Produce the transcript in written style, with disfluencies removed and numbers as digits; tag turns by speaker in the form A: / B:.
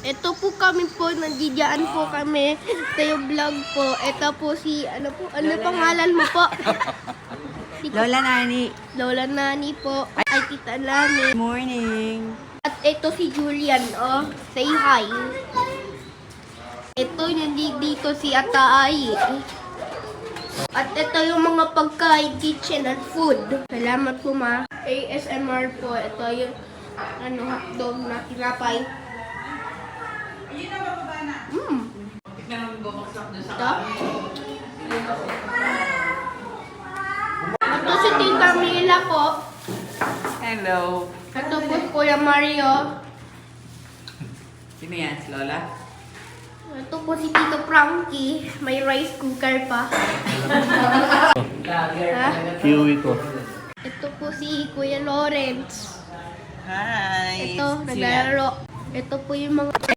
A: Ito po kami po, nandidiyaan po kami. Tayo vlog po. Ito po si, ano pangalan mo po?
B: Lola Nani.
A: Lola Nani po. Ay, Tita Nani.
B: Morning.
A: At ito si Julian, oh. Say hi. Ito dito si Ataay. At ito yung mga pagkain, kitchen and food. Salamat po, ma. ASMR po. Ito yung hotdog na tinapay. Ito. Ito si Tita Mila po.
B: Hello.
A: Ito po si Kuya Mario.
B: Sino yan? Si Lola?
A: Ito po si Tito Frankie. May rice cooker pa. Ha?
C: Kiwi ko.
A: Ito po si Kuya Lawrence.
B: Hi.
A: Ito, naglalaro. Ito po yung mga